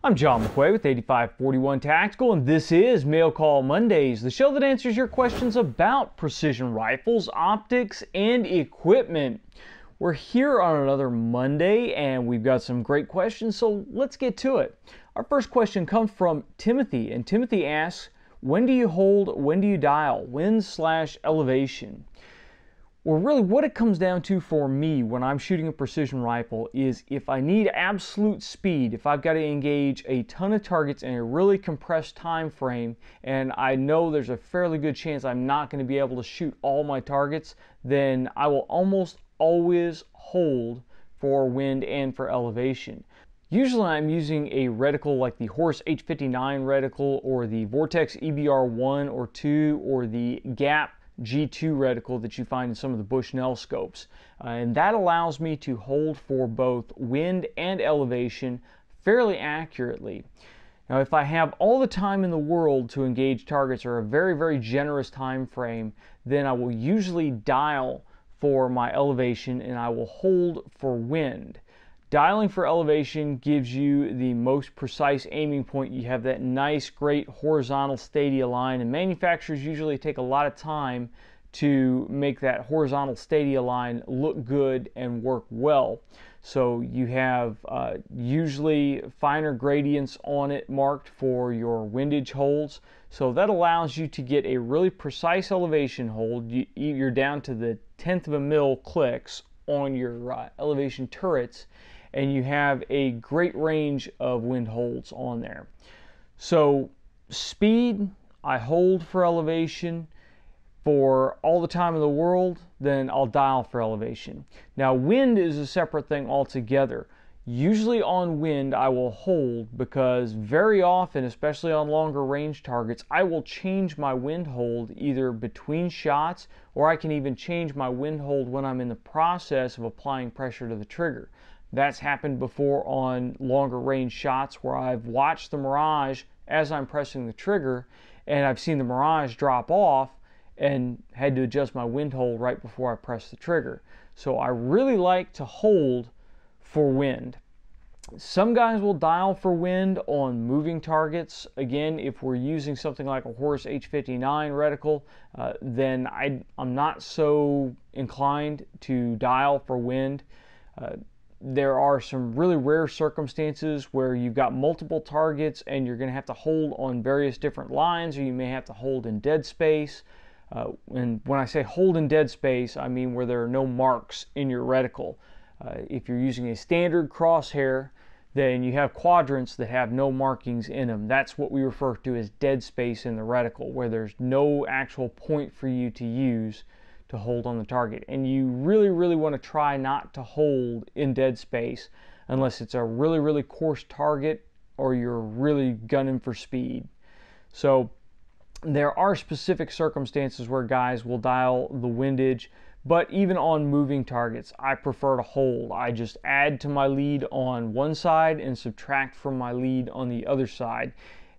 I'm John McQuay with 8541 Tactical, and this is Mail Call Mondays, the show that answers your questions about precision rifles, optics, and equipment. We're here on another Monday, and we've got some great questions, so let's get to it. Our first question comes from Timothy, and Timothy asks, when do you hold, when do you dial, wind/elevation? Well, really what it comes down to for me when I'm shooting a precision rifle is if I need absolute speed, if I've got to engage a ton of targets in a really compressed time frame, and I know there's a fairly good chance I'm not going to be able to shoot all my targets, then I will almost always hold for wind and for elevation. Usually I'm using a reticle like the Horus H59 reticle or the Vortex EBR1 or 2 or the GAP G2 reticle that you find in some of the Bushnell scopes. And that allows me to hold for both wind and elevation fairly accurately. Now, if I have all the time in the world to engage targets or a very, very generous time frame, then I will usually dial for my elevation and I will hold for wind. Dialing for elevation gives you the most precise aiming point. You have that nice, great horizontal stadia line, and manufacturers usually take a lot of time to make that horizontal stadia line look good and work well. So you have usually finer gradients on it marked for your windage holds. So that allows you to get a really precise elevation hold. You're down to the 1/10 of a mil clicks on your elevation turrets, and you have a great range of wind holds on there. So speed, I hold for elevation. For all the time in the world, then I'll dial for elevation. Now wind is a separate thing altogether. Usually on wind I will hold because very often, especially on longer range targets, I will change my wind hold either between shots, or I can even change my wind hold when I'm in the process of applying pressure to the trigger. That's happened before on longer range shots where I've watched the Mirage as I'm pressing the trigger, and I've seen the Mirage drop off and had to adjust my wind hold right before I press the trigger. So I really like to hold for wind. Some guys will dial for wind on moving targets. Again, if we're using something like a Horus H59 reticle, then I'm not so inclined to dial for wind. There are some really rare circumstances where you've got multiple targets and you're going to have to hold on various different lines, or you may have to hold in dead space. And when I say hold in dead space, I mean where there are no marks in your reticle. If you're using a standard crosshair, then you have quadrants that have no markings in them. That's what we refer to as dead space in the reticle, where there's no actual point for you to use to hold on the target. And you really, really want to try not to hold in dead space unless it's a really, really coarse target or you're really gunning for speed. So there are specific circumstances where guys will dial the windage, but even on moving targets, I prefer to hold. I just add to my lead on one side and subtract from my lead on the other side.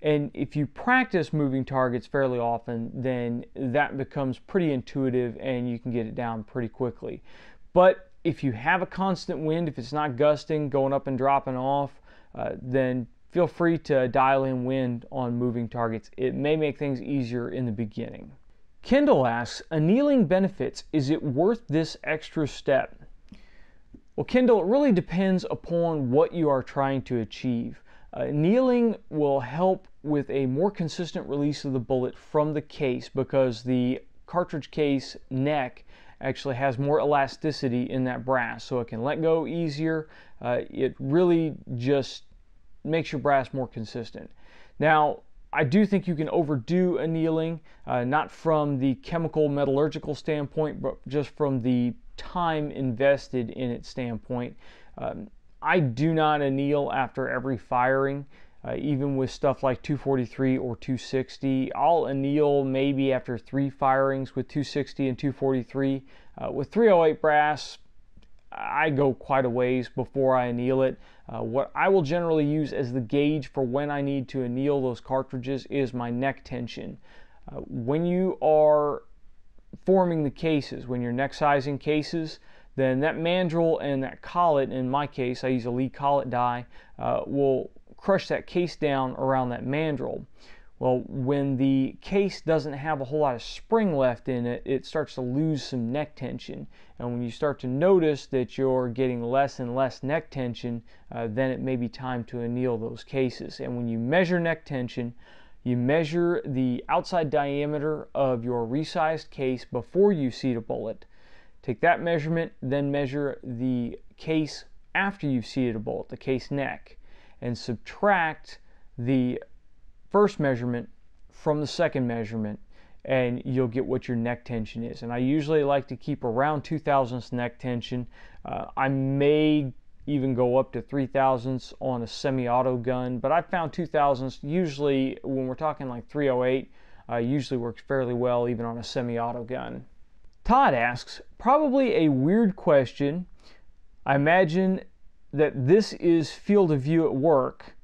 And if you practice moving targets fairly often, then that becomes pretty intuitive and you can get it down pretty quickly. But if you have a constant wind, if it's not gusting, going up and dropping off, then feel free to dial in wind on moving targets. It may make things easier in the beginning. Kendall asks, annealing benefits, is it worth this extra step? Well, Kendall, it really depends upon what you are trying to achieve. Annealing will help with a more consistent release of the bullet from the case because the cartridge case neck actually has more elasticity in that brass, so it can let go easier. It really just makes your brass more consistent. Now, I do think you can overdo annealing, not from the chemical metallurgical standpoint, but just from the time invested in its standpoint. I do not anneal after every firing, even with stuff like 243 or 260. I'll anneal maybe after 3 firings with 260 and 243. With 308 brass, I go quite a ways before I anneal it. What I will generally use as the gauge for when I need to anneal those cartridges is my neck tension. When you are forming the cases, when you're neck sizing cases, then that mandrel and that collet, in my case I use a Lee collet die, will crush that case down around that mandrel. Well, when the case doesn't have a whole lot of spring left in it, it starts to lose some neck tension. And when you start to notice that you're getting less and less neck tension, then it may be time to anneal those cases. And when you measure neck tension, you measure the outside diameter of your resized case before you seat a bullet. Take that measurement, then measure the case after you've seated a bullet, the case neck, and subtract the first measurement from the second measurement, and you'll get what your neck tension is. And I usually like to keep around 2 thousandths neck tension. I may even go up to 3 thousandths on a semi-auto gun, but I found 2 thousandths usually, when we're talking like 308, usually works fairly well even on a semi-auto gun. Todd asks, probably a weird question. I imagine that this is field of view at work.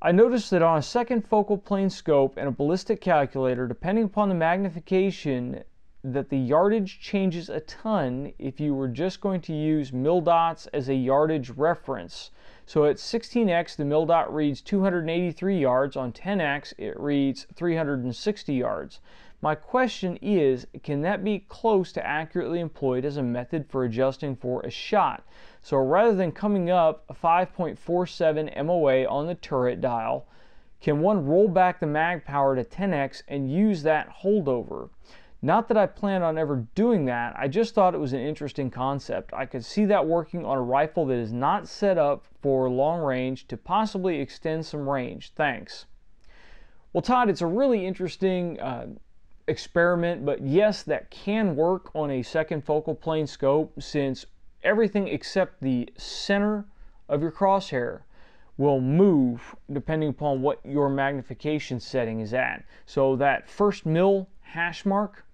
I noticed that on a second focal plane scope and a ballistic calculator, depending upon the magnification, that the yardage changes a ton if you were just going to use mil dots as a yardage reference. So at 16x, the mil dot reads 283 yards. On 10x, it reads 360 yards. My question is, can that be close to accurately employed as a method for adjusting for a shot? So rather than coming up 5.47 MOA on the turret dial, can one roll back the mag power to 10x and use that holdover? Not that I plan on ever doing that, I just thought it was an interesting concept. I could see that working on a rifle that is not set up for long range to possibly extend some range. Thanks. Well, Todd, it's a really interesting experiment, but yes, that can work on a second focal plane scope, since everything except the center of your crosshair will move depending upon what your magnification setting is at. So that first mil hash mark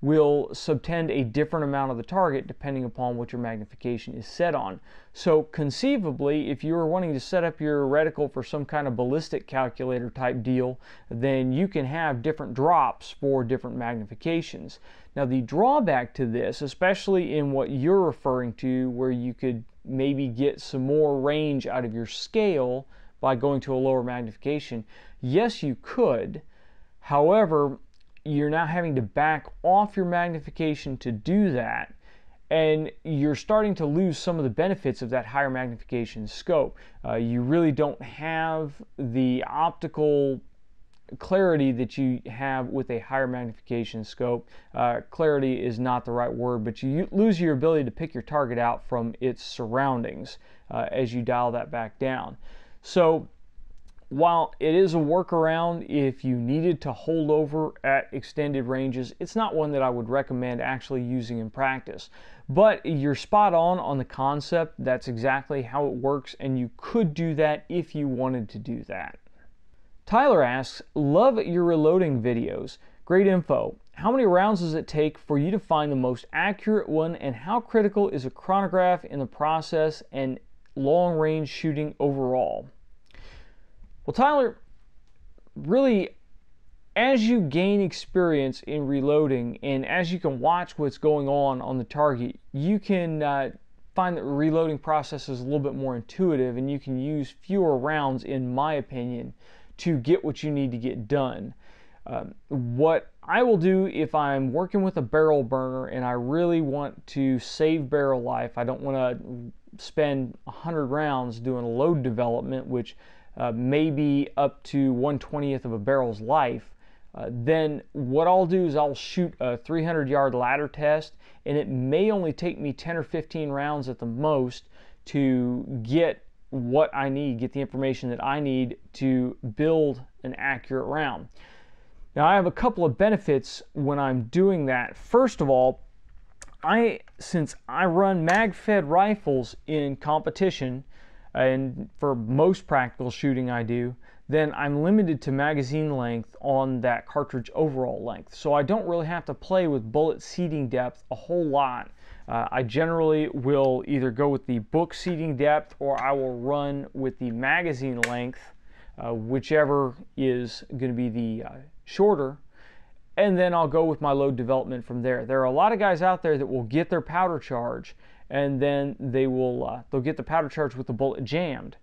will subtend a different amount of the target depending upon what your magnification is set on. So conceivably, if you were wanting to set up your reticle for some kind of ballistic calculator type deal, then you can have different drops for different magnifications. Now the drawback to this, especially in what you're referring to, where you could maybe get some more range out of your scale by going to a lower magnification, yes, you could. However, you're now having to back off your magnification to do that, and you're starting to lose some of the benefits of that higher magnification scope. You really don't have the optical clarity that you have with a higher magnification scope. Clarity is not the right word, but you lose your ability to pick your target out from its surroundings as you dial that back down. So while it is a workaround if you needed to hold over at extended ranges, it's not one that I would recommend actually using in practice. But you're spot on the concept. That's exactly how it works, and you could do that if you wanted to do that. Tyler asks, love your reloading videos. Great info. How many rounds does it take for you to find the most accurate one, and how critical is a chronograph in the process and long range shooting overall? Well, Tyler, really, as you gain experience in reloading and as you can watch what's going on the target, you can find that the reloading process is a little bit more intuitive, and you can use fewer rounds, in my opinion, to get what you need to get done. What I will do if I'm working with a barrel burner and I really want to save barrel life, I don't want to spend 100 rounds doing a load development, which maybe up to 1/20th of a barrel's life, then what I'll do is I'll shoot a 300-yard ladder test, and it may only take me 10 or 15 rounds at the most to get what I need, get the information that I need to build an accurate round. Now, I have a couple of benefits when I'm doing that. First of all, since I run mag-fed rifles in competition, and for most practical shooting I do, then I'm limited to magazine length on that cartridge overall length. So I don't really have to play with bullet seating depth a whole lot. I generally will either go with the book seating depth, or I will run with the magazine length, whichever is going to be the shorter, and then I'll go with my load development from there. There are a lot of guys out there that will get their powder charge, and then they'll get the powder charge with the bullet jammed.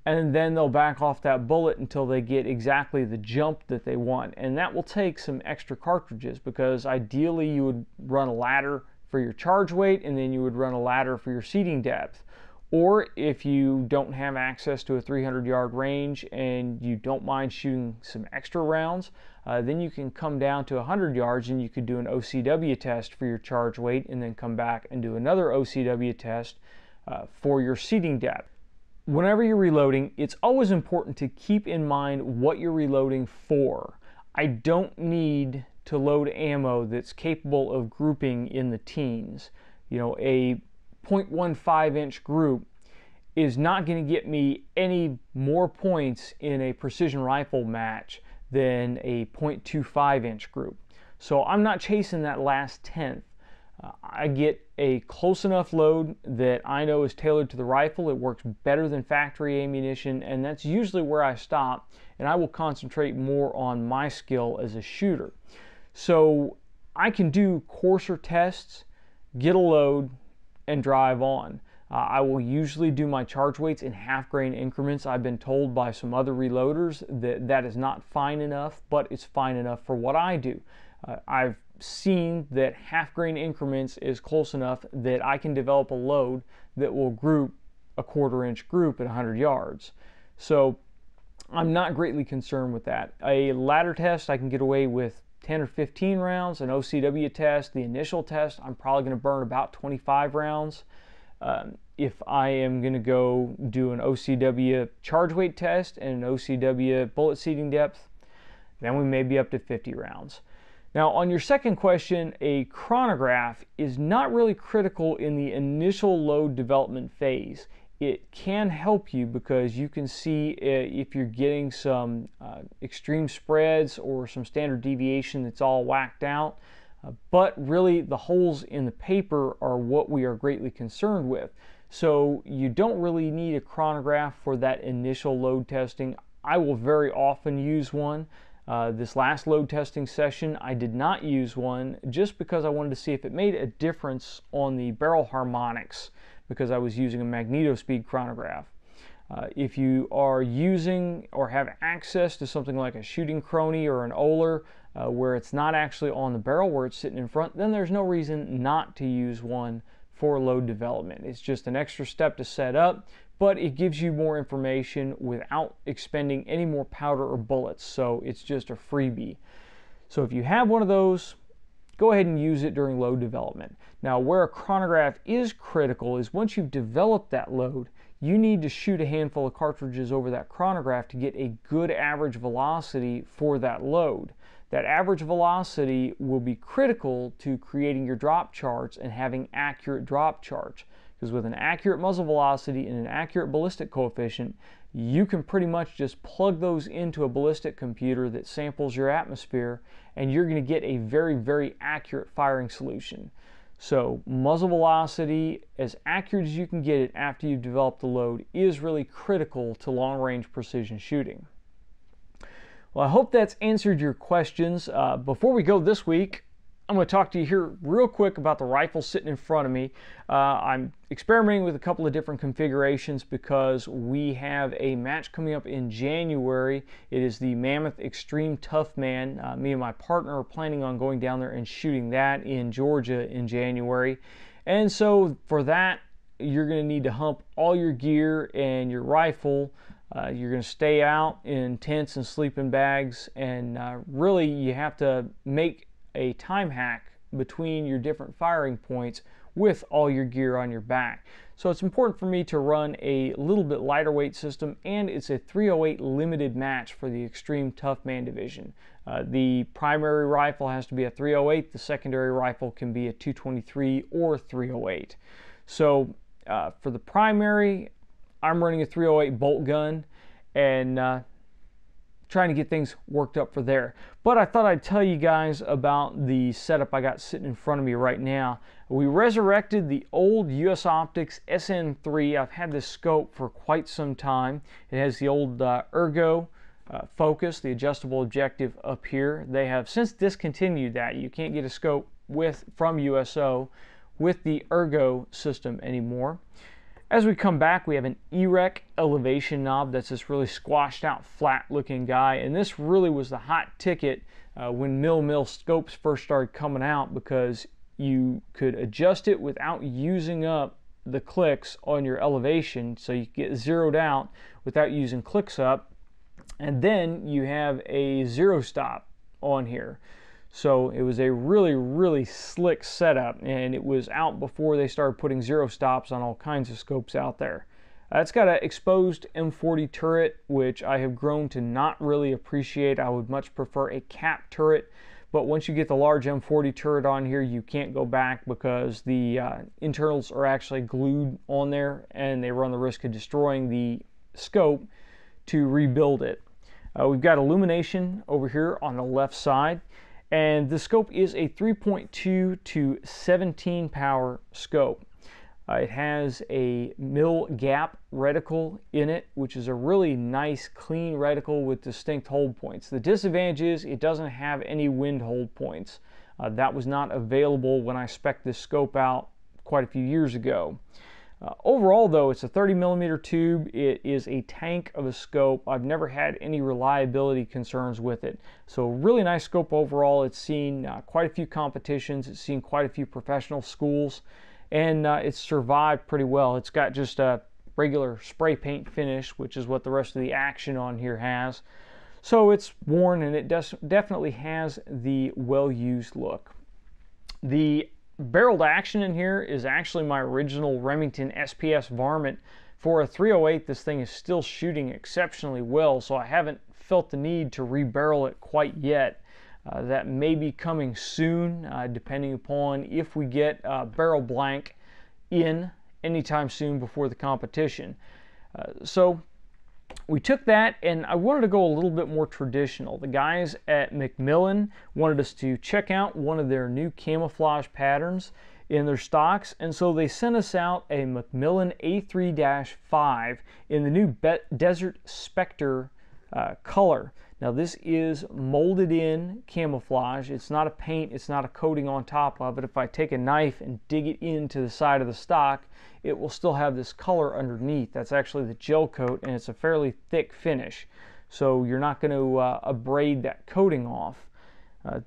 and then they'll back off that bullet until they get exactly the jump that they want. And that will take some extra cartridges, because ideally you would run a ladder for your charge weight, and then you would run a ladder for your seating depth. Or if you don't have access to a 300-yard range and you don't mind shooting some extra rounds, then you can come down to 100 yards and you could do an OCW test for your charge weight, and then come back and do another OCW test for your seating depth. Whenever you're reloading, it's always important to keep in mind what you're reloading for. I don't need to load ammo that's capable of grouping in the teens. You know, a 0.15 inch group is not going to get me any more points in a precision rifle match than a 0.25 inch group. So I'm not chasing that last tenth. I get a close enough load that I know is tailored to the rifle. It works better than factory ammunition, and that's usually where I stop, and I will concentrate more on my skill as a shooter. So I can do coarser tests, get a load, and drive on. I will usually do my charge weights in half-grain increments. I've been told by some other reloaders that that is not fine enough, but it's fine enough for what I do. I've seen that half-grain increments is close enough that I can develop a load that will group a 1/4 inch group at 100 yards. So I'm not greatly concerned with that. A ladder test, I can get away with 10 or 15 rounds. An OCW test, the initial test, I'm probably going to burn about 25 rounds. If I am going to go do an OCW charge weight test and an OCW bullet seating depth, then we may be up to 50 rounds. Now, on your second question, a chronograph is not really critical in the initial load development phase. It can help you because you can see if you're getting some extreme spreads or some standard deviation that's all whacked out. But really, the holes in the paper are what we are greatly concerned with. So you don't really need a chronograph for that initial load testing. I will very often use one. This last load testing session, I did not use one just because I wanted to see if it made a difference on the barrel harmonics, because I was using a MagnetoSpeed chronograph. If you are using or have access to something like a Shooting Crony or an Oler, where it's not actually on the barrel, where it's sitting in front, then there's no reason not to use one for load development. It's just an extra step to set up, but it gives you more information without expending any more powder or bullets, so it's just a freebie. So if you have one of those, go ahead and use it during load development. Now, where a chronograph is critical is once you've developed that load, you need to shoot a handful of cartridges over that chronograph to get a good average velocity for that load. That average velocity will be critical to creating your drop charts and having accurate drop charts. Because with an accurate muzzle velocity and an accurate ballistic coefficient, you can pretty much just plug those into a ballistic computer that samples your atmosphere, and you're going to get a very, very accurate firing solution. So muzzle velocity, as accurate as you can get it after you've developed the load, is really critical to long-range precision shooting. Well, I hope that's answered your questions. Before we go this week, I'm going to talk to you here real quick about the rifle sitting in front of me. I'm experimenting with a couple of different configurations because we have a match coming up in January. It is the Mammoth Extreme Toughman. Me and my partner are planning on going down there and shooting that in Georgia in January. And so for that, you're going to need to hump all your gear and your rifle. You're going to stay out in tents and sleeping bags, and really you have to make a time hack between your different firing points with all your gear on your back. So it's important for me to run a little bit lighter weight system, and it's a 308 limited match for the Extreme Toughman division. The primary rifle has to be a 308, the secondary rifle can be a 223 or 308. So for the primary, I'm running a 308 bolt gun and trying to get things worked up for there. But I thought I'd tell you guys about the setup I got sitting in front of me right now. We resurrected the old US Optics SN3. I've had this scope for quite some time. It has the old Ergo focus, the adjustable objective up here. They have since discontinued that. You can't get a scope from USO with the Ergo system anymore. As we come back, we have an EREC elevation knob. That's this really squashed out, flat looking guy. And this really was the hot ticket when mil scopes first started coming out, because you could adjust it without using up the clicks on your elevation. So you get zeroed out without using clicks up. And then you have a zero stop on here. So it was a really slick setup, and it was out before they started putting zero stops on all kinds of scopes out there. It's got an exposed M40 turret, which I have grown to not really appreciate. I would much prefer a cap turret, but once you get the large M40 turret on here, you can't go back because the internals are actually glued on there, and they run the risk of destroying the scope to rebuild it. We've got illumination over here on the left side. And the scope is a 3.2 to 17 power scope. It has a mil gap reticle in it, which is a really nice clean reticle with distinct hold points. The disadvantage is it doesn't have any wind hold points. That was not available when I spec'd this scope out quite a few years ago. Overall though, it's a 30mm tube. It is a tank of a scope. I've never had any reliability concerns with it. So really nice scope overall. It's seen quite a few competitions. It's seen quite a few professional schools, and it's survived pretty well. It's got just a regular spray paint finish, which is what the rest of the action on here has. So it's worn, and it definitely has the well-used look. The barreled action in here is actually my original Remington SPS Varmint. For a 308, this thing is still shooting exceptionally well, so I haven't felt the need to rebarrel it quite yet. That may be coming soon, depending upon if we get barrel blank in anytime soon before the competition. So we took that, and I wanted to go a little bit more traditional. The guys at McMillan wanted us to check out one of their new camouflage patterns in their stocks, and so they sent us out a McMillan A3-5 in the new Desert Spectre color. Now this is molded in camouflage. It's not a paint, it's not a coating on top of it. If I take a knife and dig it into the side of the stock, it will still have this color underneath. That's actually the gel coat, and it's a fairly thick finish. So you're not going to abrade that coating off.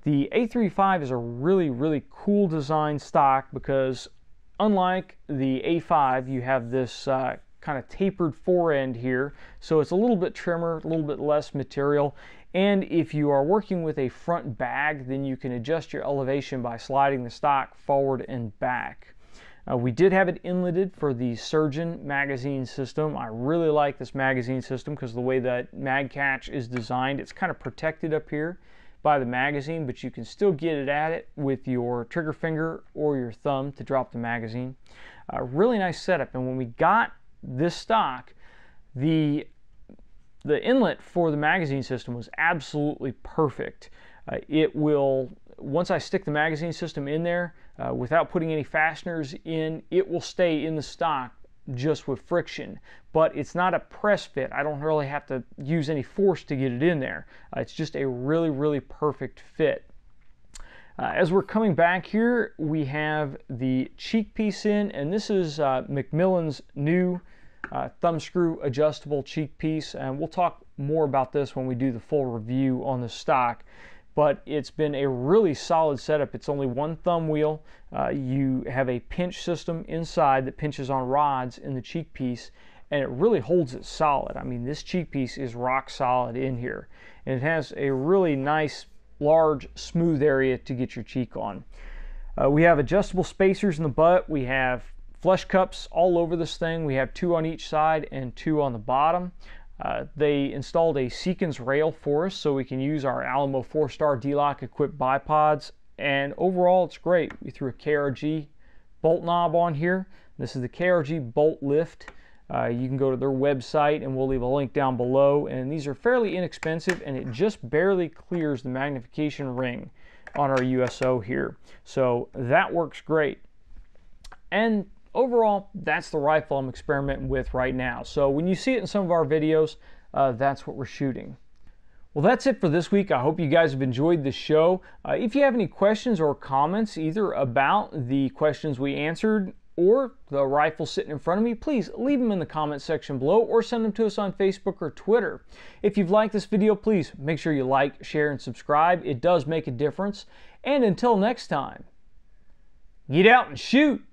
The A3-5 is a really cool design stock, because unlike the A5, you have this kind of tapered forend here, so it's a little bit trimmer, a little bit less material. And if you are working with a front bag, then you can adjust your elevation by sliding the stock forward and back. We did have it inletted for the Surgeon magazine system. I really like this magazine system because the way that mag catch is designed, it's kind of protected up here by the magazine, but you can still get it at it with your trigger finger or your thumb to drop the magazine. Really nice setup. And when we got this stock, the inlet for the magazine system was absolutely perfect. It will, once I stick the magazine system in there, without putting any fasteners in, it will stay in the stock just with friction. But it's not a press fit. I don't really have to use any force to get it in there. It's just a really perfect fit. As we're coming back here, we have the cheek piece in, and this is McMillan's new thumb screw adjustable cheek piece, and we'll talk more about this when we do the full review on the stock. But it's been a really solid setup. It's only one thumb wheel. You have a pinch system inside that pinches on rods in the cheek piece, and it really holds it solid. I mean, this cheek piece is rock solid in here, and it has a really nice, large, smooth area to get your cheek on. We have adjustable spacers in the butt. We have flush cups all over this thing. We have 2 on each side and 2 on the bottom. They installed a Seekins rail for us so we can use our Alamo 4-star D-Lock equipped bipods, and overall it's great. We threw a KRG bolt knob on here. This is the KRG bolt lift. You can go to their website, and we'll leave a link down below, and these are fairly inexpensive, and it just barely clears the magnification ring on our USO here. So that works great. And overall, that's the rifle I'm experimenting with right now. So when you see it in some of our videos, that's what we're shooting. Well, that's it for this week. I hope you guys have enjoyed this show. If you have any questions or comments, either about the questions we answered or the rifle sitting in front of me, please leave them in the comment section below or send them to us on Facebook or Twitter. If you've liked this video, please make sure you like, share, and subscribe. It does make a difference. And until next time, get out and shoot!